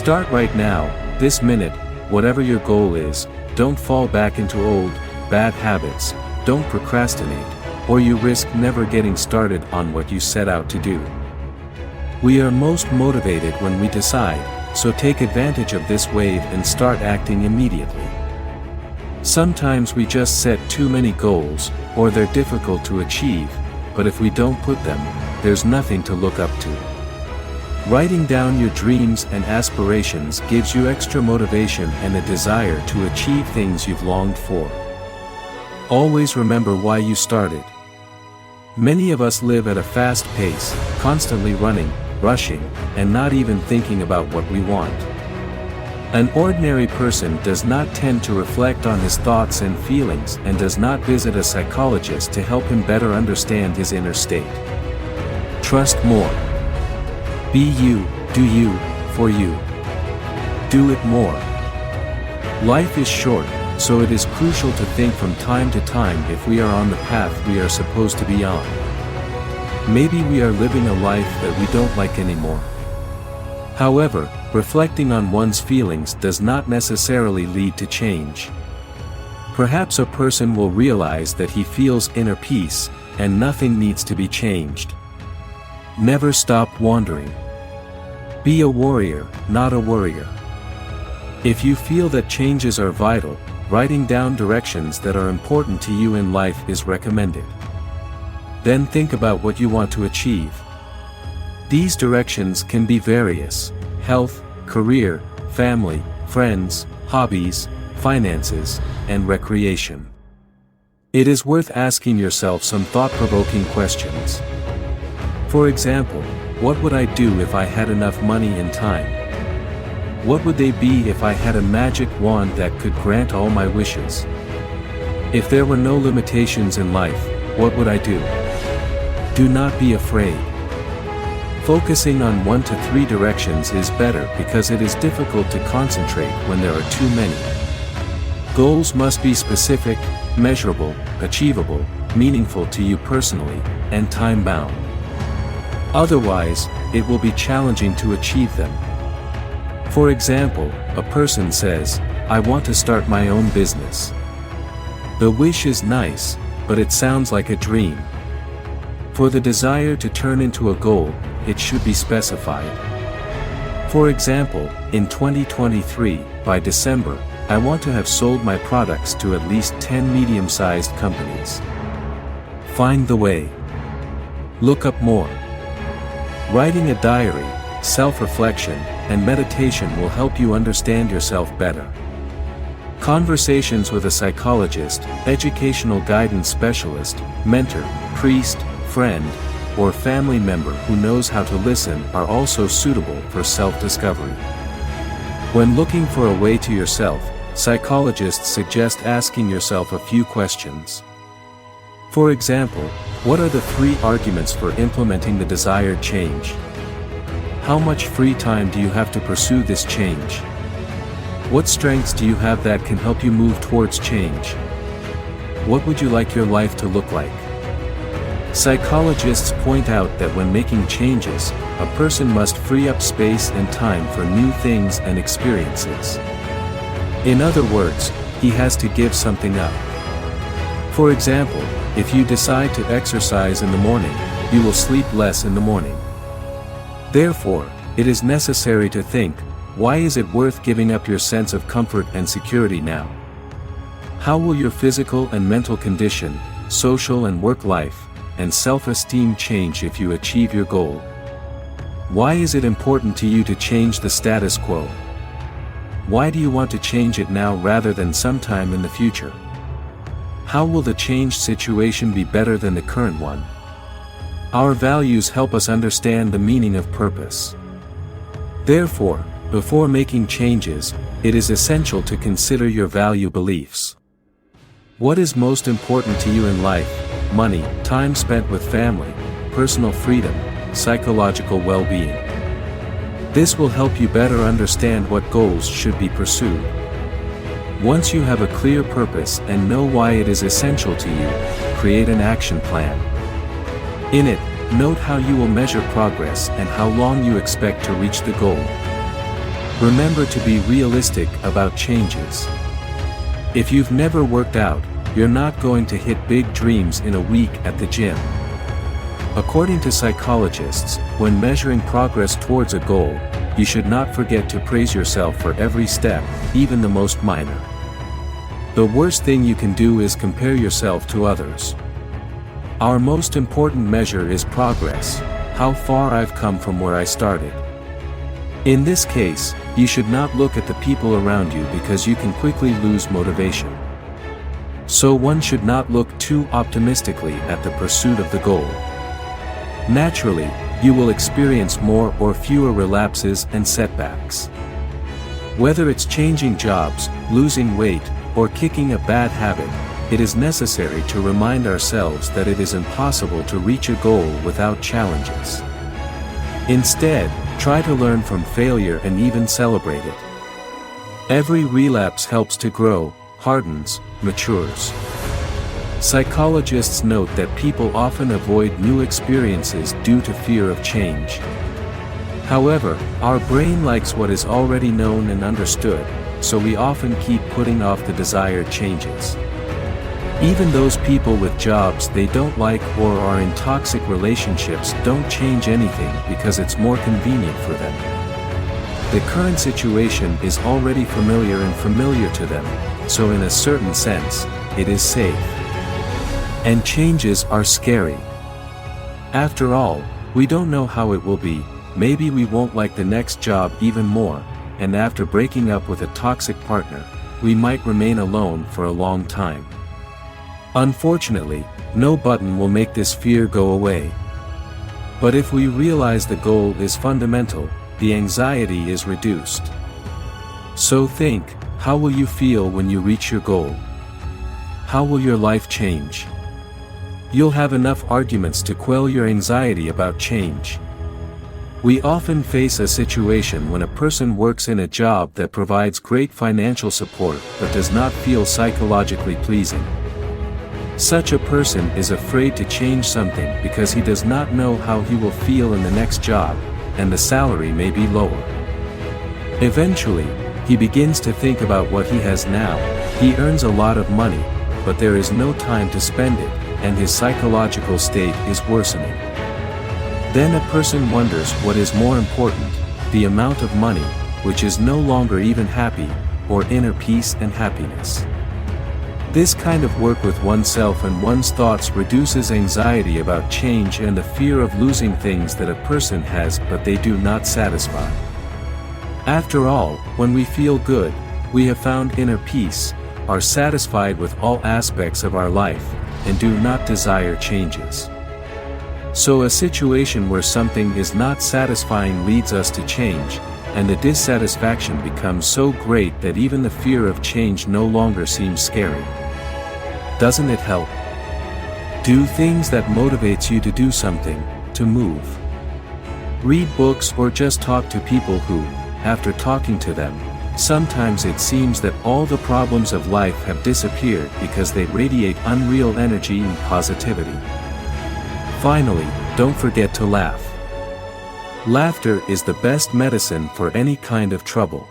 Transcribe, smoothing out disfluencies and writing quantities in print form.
Start right now, this minute, whatever your goal is. Don't fall back into old, bad habits, don't procrastinate, or you risk never getting started on what you set out to do. We are most motivated when we decide, so take advantage of this wave and start acting immediately. Sometimes we just set too many goals, or they're difficult to achieve, but if we don't put them, there's nothing to look up to. Writing down your dreams and aspirations gives you extra motivation and a desire to achieve things you've longed for. Always remember why you started. Many of us live at a fast pace, constantly running, rushing, and not even thinking about what we want. An ordinary person does not tend to reflect on his thoughts and feelings and does not visit a psychologist to help him better understand his inner state. Trust more. Be you, do you, for you. Do it more. Life is short, so it is crucial to think from time to time if we are on the path we are supposed to be on. Maybe we are living a life that we don't like anymore. However, reflecting on one's feelings does not necessarily lead to change. Perhaps a person will realize that he feels inner peace, and nothing needs to be changed. Never stop wandering. Be a warrior, not a worrier. If you feel that changes are vital, writing down directions that are important to you in life is recommended. Then think about what you want to achieve. These directions can be various: health, career, family, friends, hobbies, finances, and recreation. It is worth asking yourself some thought-provoking questions. For example, what would I do if I had enough money and time? What would they be if I had a magic wand that could grant all my wishes? If there were no limitations in life, what would I do? Do not be afraid. Focusing on 1 to 3 directions is better because it is difficult to concentrate when there are too many. Goals must be specific, measurable, achievable, meaningful to you personally, and time-bound. Otherwise, it will be challenging to achieve them. For example, a person says, "I want to start my own business." The wish is nice, but it sounds like a dream. For the desire to turn into a goal, it should be specified. For example, in 2023, by December, I want to have sold my products to at least 10 medium-sized companies. Find the way. Look up more. Writing a diary, self-reflection, and meditation will help you understand yourself better. Conversations with a psychologist, educational guidance specialist, mentor, priest, friend, or family member who knows how to listen are also suitable for self-discovery. When looking for a way to yourself, psychologists suggest asking yourself a few questions. For example, what are the 3 arguments for implementing the desired change? How much free time do you have to pursue this change? What strengths do you have that can help you move towards change? What would you like your life to look like? Psychologists point out that when making changes, a person must free up space and time for new things and experiences. In other words, he has to give something up. For example, if you decide to exercise in the morning, you will sleep less in the morning. Therefore, it is necessary to think, why is it worth giving up your sense of comfort and security now? How will your physical and mental condition, social and work life, and self-esteem change if you achieve your goal? Why is it important to you to change the status quo? Why do you want to change it now rather than sometime in the future? How will the changed situation be better than the current one? Our values help us understand the meaning of purpose. Therefore, before making changes, it is essential to consider your value beliefs. What is most important to you in life? Money, time spent with family, personal freedom, psychological well-being. This will help you better understand what goals should be pursued. Once you have a clear purpose and know why it is essential to you, create an action plan. In it, note how you will measure progress and how long you expect to reach the goal. Remember to be realistic about changes. If you've never worked out, you're not going to hit big dreams in a week at the gym. According to psychologists, when measuring progress towards a goal, you should not forget to praise yourself for every step, even the most minor. The worst thing you can do is compare yourself to others. Our most important measure is progress, how far I've come from where I started. In this case, you should not look at the people around you because you can quickly lose motivation. So one should not look too optimistically at the pursuit of the goal. Naturally, you will experience more or fewer relapses and setbacks. Whether it's changing jobs, losing weight, or kicking a bad habit, it is necessary to remind ourselves that it is impossible to reach a goal without challenges. Instead, try to learn from failure and even celebrate it. Every relapse helps to grow, hardens, matures. Psychologists note that people often avoid new experiences due to fear of change. However, our brain likes what is already known and understood, so we often keep putting off the desired changes. Even those people with jobs they don't like or are in toxic relationships don't change anything because it's more convenient for them. The current situation is already familiar and familiar to them, so in a certain sense, it is safe. And changes are scary. After all, we don't know how it will be, maybe we won't like the next job even more, and after breaking up with a toxic partner, we might remain alone for a long time. Unfortunately, no button will make this fear go away. But if we realize the goal is fundamental, the anxiety is reduced. So think, how will you feel when you reach your goal? How will your life change? You'll have enough arguments to quell your anxiety about change. We often face a situation when a person works in a job that provides great financial support but does not feel psychologically pleasing. Such a person is afraid to change something because he does not know how he will feel in the next job, and the salary may be lower. Eventually, he begins to think about what he has now. He earns a lot of money, but there is no time to spend it, and his psychological state is worsening. Then a person wonders what is more important, the amount of money, which is no longer even happy, or inner peace and happiness. This kind of work with oneself and one's thoughts reduces anxiety about change and the fear of losing things that a person has but they do not satisfy. After all, when we feel good, we have found inner peace, are satisfied with all aspects of our life, and do not desire changes. So a situation where something is not satisfying leads us to change, and the dissatisfaction becomes so great that even the fear of change no longer seems scary. Doesn't it help? Do things that motivates you to do something, to move. Read books or just talk to people who, after talking to them, sometimes it seems that all the problems of life have disappeared because they radiate unreal energy and positivity. Finally, don't forget to laugh. Laughter is the best medicine for any kind of trouble.